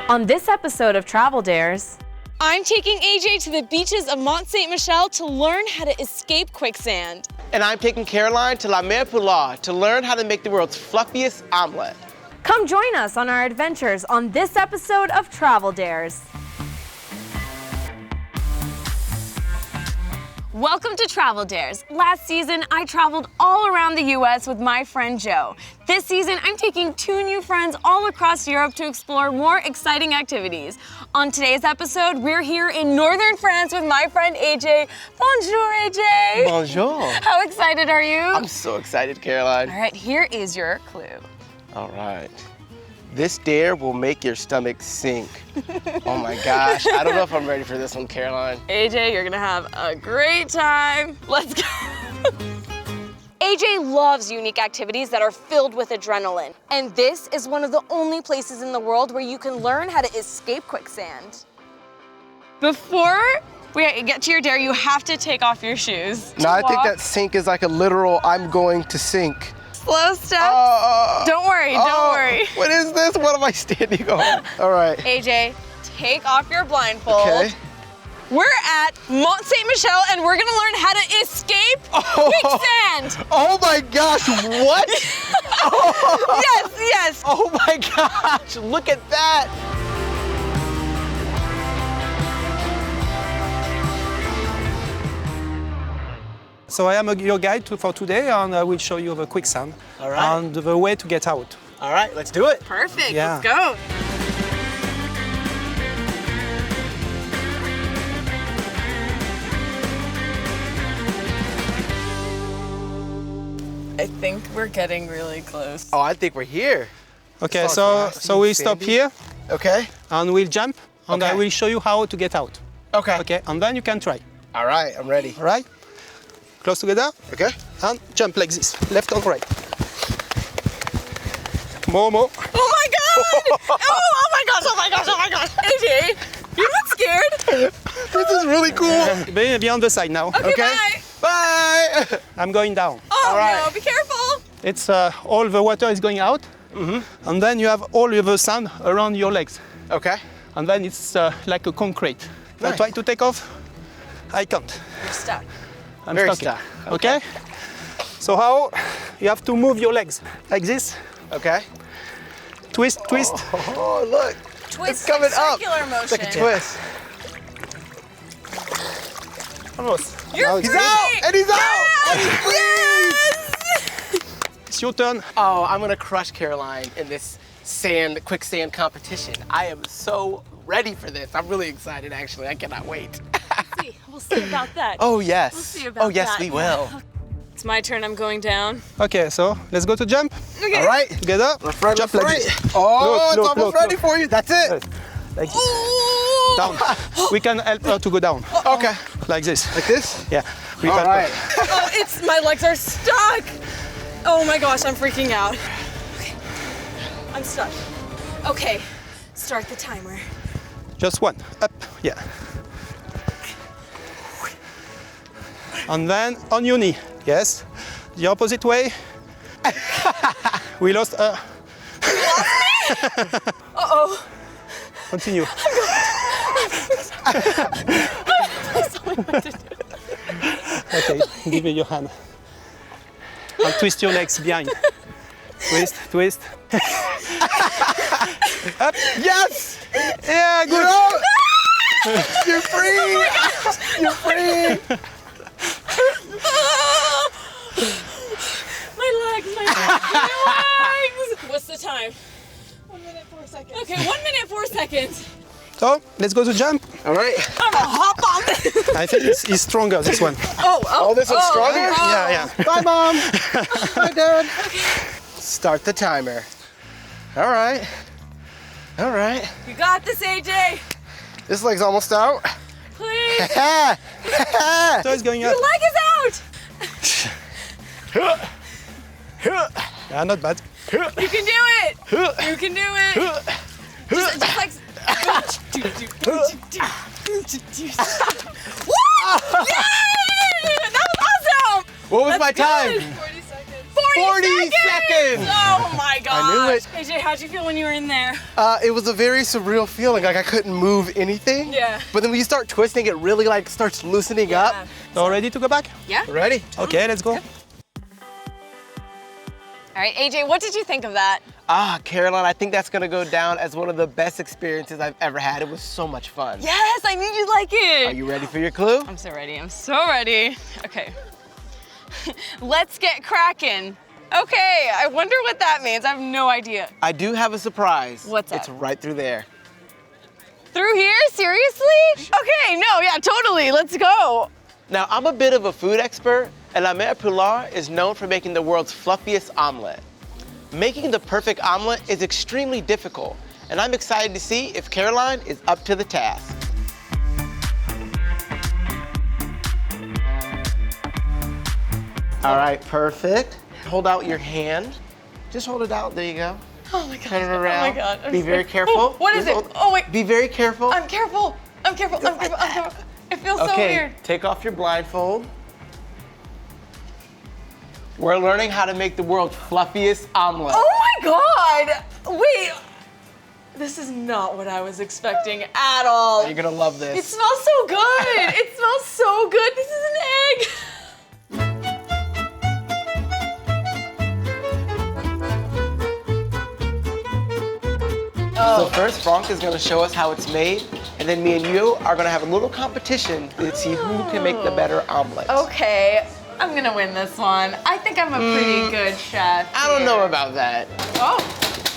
On this episode of Travel Dares, I'm taking AJ to the beaches of Mont Saint-Michel to learn how to escape quicksand. And I'm taking Caroline to la Mère Poulard to learn how to make the world's fluffiest omelette. come join us on our adventures on this episode of Travel Dares. Welcome to Travel Dares. Last season, I traveled all around the US with my friend Joe. This season, I'm taking 2 new friends all across Europe to explore more exciting activities. On today's episode, we're here in northern France with my friend AJ. Bonjour, AJ. Bonjour. How excited are you? I'm so excited, Caroline. All right, here is your clue. All right. This dare will make your stomach sink. Oh my gosh, I don't know if I'm ready for this one, Caroline. AJ, you're gonna have a great time. Let's go. AJ loves unique activities that are filled with adrenaline. And this is one of the only places in the world where you can learn how to escape quicksand. Before we get to your dare, you have to take off your shoes. No, I think that sink is like a literal, I'm going to sink. Slow steps. Don't worry, don't worry. What is this? What am I standing on? All right. AJ, take off your blindfold. Okay. We're at Mont Saint-Michel and we're gonna learn how to escape quicksand. Oh my gosh, what? Yes, yes. Oh my gosh, look at that. So I am your guide for today, and I will show you the quicksand and the way to get out. All right, let's do it. Perfect, Yeah. let's go. I think we're getting really close. Oh, I think we're here. Okay, It's so all grassy, we stop sandy. here, Okay. and we'll jump, and I Okay. will show you how to get out. Okay. Okay, and then you can try. All right, I'm ready. All right? Close together, Okay. and jump like this, left and right. More. Oh my god! oh my gosh, oh my gosh, oh my gosh. AJ, you're not scared? This is really cool. Be on the side now. Okay, bye. Bye. I'm going down. Oh All right. no, be careful. It's all the water is going out, and then you have all of the sand around your legs. Okay. And then it's like a concrete. If I Nice. try to take off, I can't. You're stuck. I'm Very stuck. stuck. Okay? So how? You have to move your legs like this. Okay. Twist, twist. Oh, look. Twist, It's coming up. circular motion. It's like a twist. Almost. You're Now it's- He's out! And he's out! And he's free! It's your turn. Oh, I'm gonna crush Caroline in this quicksand competition. I am so ready for this. I'm really excited, actually. I cannot wait. We'll see about that. Oh, yes. We'll see about oh, yes, that. we will. It's my turn, I'm going down. Okay, so let's go to jump. Okay. All right. Together. Left, right, Jump left, like right. this. Oh, Look, it's look, almost look, ready look. for you. That's it. Like this. Ooh. Down. We can help her to go down. Okay. Like this. Like this? Yeah. We All help her. right. Oh, my legs are stuck. Oh my gosh, I'm freaking out. Okay, I'm stuck. Okay, start the timer. Just one. Up. Yeah. And then on your knee. Yes. The opposite way. We lost. Uh-oh. Continue. Okay, give me your hand. And twist your legs behind. Twist, twist. Up. Yes! Yeah, good. You're free! You're free! My legs, my legs. What's the time? 1 minute, 4 seconds. Okay, 1 minute, 4 seconds. So, let's go to jump. All right. I'm gonna hop on this. I think it's stronger, this one. Oh, this one's stronger? Yeah, yeah. Bye, Mom. Bye, Dad. Start the timer. All right. All right. You got this, AJ. This leg's almost out. Please. So it's going up. Your leg is out. Yeah, not bad. You can do it. You can do it. Just like. Woo! Yay! That was awesome. What was my time? 40 seconds. 40 seconds! rocking. Oh my gosh. I knew it. AJ, how'd you feel when you were in there? It was a very surreal feeling, like I couldn't move anything. Yeah. But then when you start twisting, it really like starts loosening up. All ready to go back? Yeah. Ready? Okay, let's go. All right, AJ, what did you think of that? Caroline, I think that's gonna go down as one of the best experiences I've ever had. It was so much fun. Yes, I knew you'd like it. Are you ready for your clue? I'm so ready. I'm so ready. Okay. Let's get cracking. Okay, I wonder what that means. I have no idea. I do have a surprise. What's that? It's right through there. Through here? Seriously? Okay, no, yeah, totally. Let's go. Now, I'm a bit of a food expert, and La Mère Poulard is known for making the world's fluffiest omelette. Making the perfect omelet is extremely difficult, and I'm excited to see if Caroline is up to the task. All right, perfect. Hold out your hand. Just hold it out, there you go. Oh my God. Turn it around. Oh my God. Be very careful. What is it? Oh wait. Be very careful. I'm careful. I'm careful. I'm careful. I'm careful. It feels so weird. Take off your blindfold. We're learning how to make the world's fluffiest omelet. Oh my God. Wait. This is not what I was expecting at all. You're gonna love this. It smells so good. It smells so good. This is an egg. So first, Franck is gonna show us how it's made, and then me and you are gonna have a little competition to see who can make the better omelet. Okay, I'm gonna win this one. I think I'm a pretty good chef. I don't here. know about that. Oh,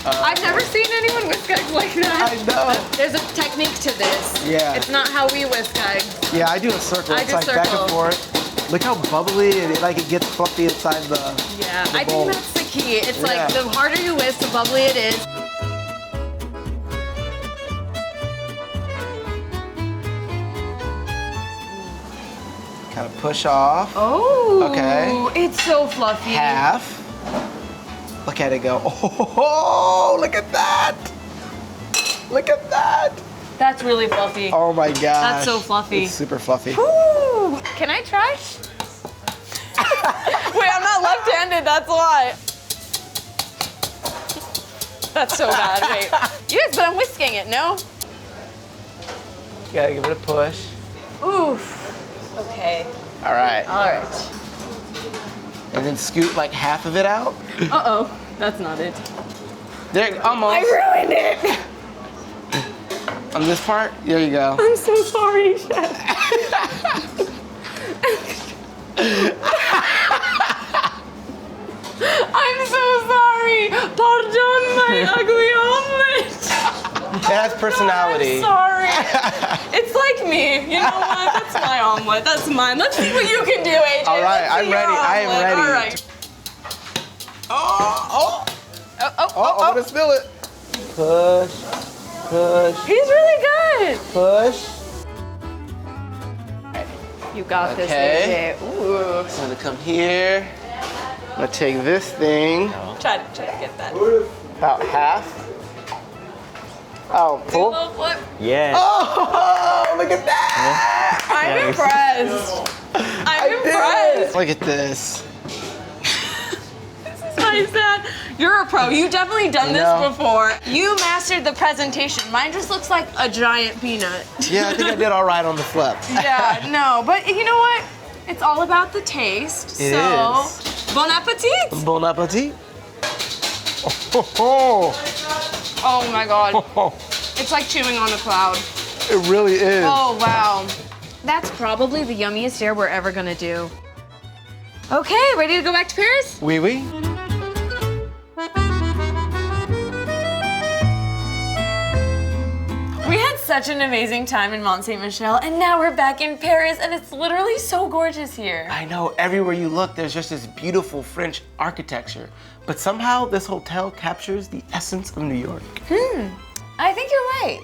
I've never seen anyone whisk eggs like that. I know. There's a technique to this. Yeah. It's not how we whisk eggs. Yeah, I do a circle. I It's do like back circle. and forth. Look how bubbly and it gets fluffy inside the Yeah, the I bowl. think that's the key. It's Yeah. like the harder you whisk, the bubbly it is. Kind of push off. Oh. Okay. It's so fluffy. Half. Look at it go. Oh, look at that. Look at that. That's really fluffy. Oh my gosh. That's so fluffy. It's super fluffy. Ooh. Can I try? Wait, I'm not left-handed, that's why. That's so bad, wait. Yes, but I'm whisking it, no? You gotta give it a push. Oof. Okay. All right. All right. And then scoop like half of it out. Uh-oh, that's not it. There, almost. I ruined it. On this part, there you go. I'm so sorry, Chef. I'm so sorry. Pardon my ugly omelet. It has personality. I'm sorry. It's like me. You know what? That's my omelet. That's mine. Let's see what you can do, AJ. All right, Let's see I'm ready. your I am omelet. ready. All right. Oh, Oh, I'm gonna spill it. Push, push, He's really good. push. You got Okay. this, AJ. Ooh. I'm gonna come here. I'm gonna take this thing, Try to get that. about half. Oh, full. Little flip. Yeah. Oh, look at that! I'm impressed. I'm did impressed. it. Look at this. This is my sad. You're a pro. You've definitely done No. this before. You mastered the presentation. Mine just looks like a giant peanut. Yeah, I think I did all right on the flip. Yeah, no, but you know what? It's all about the taste. It so, is. bon appetit. Bon appetit. Oh, Oh my God. It's like chewing on a cloud. it really is. Oh, wow. That's probably the yummiest dare we're ever gonna do. Okay, ready to go back to Paris? Oui, oui. We had such an amazing time in Mont Saint-Michel, and now we're back in Paris, and it's literally so gorgeous here. I know, everywhere you look, there's just this beautiful French architecture. But somehow this hotel captures the essence of New York. I think you're right.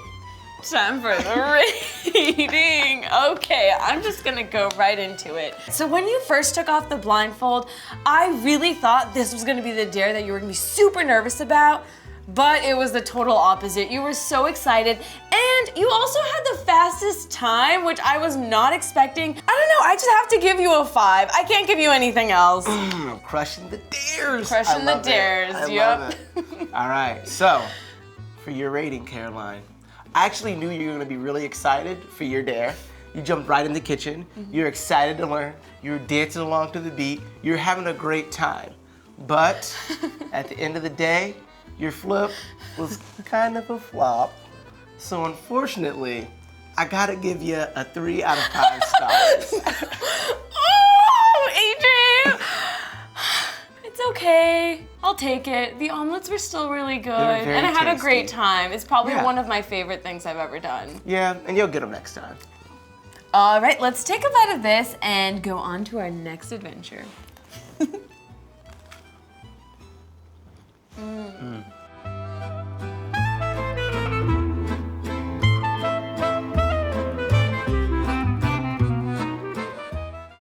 Time for the reading. Okay, I'm just gonna go right into it. So when you first took off the blindfold, I really thought this was gonna be the dare that you were gonna be super nervous about, but it was the total opposite. You were so excited, and you also had the fastest time, which I was not expecting. I don't know, I just have to give you a 5. I can't give you anything else. Crushing the dares. Crushing the dares, I yep. love it. All right, so for your rating, Caroline, I actually knew you were gonna be really excited for your dare. You jumped right in the kitchen. You're excited to learn. You're dancing along to the beat. You're having a great time. But at the end of the day, your flip was kind of a flop. So unfortunately, I gotta give you a 3 out of 5 stars. Oh, Adrian! It's okay. I'll take it. The omelets were still really good. very And I had a great tasty. time. It's probably Yeah. one of my favorite things I've ever done. Yeah, and you'll get them next time. All right, let's take a bite of this and go on to our next adventure.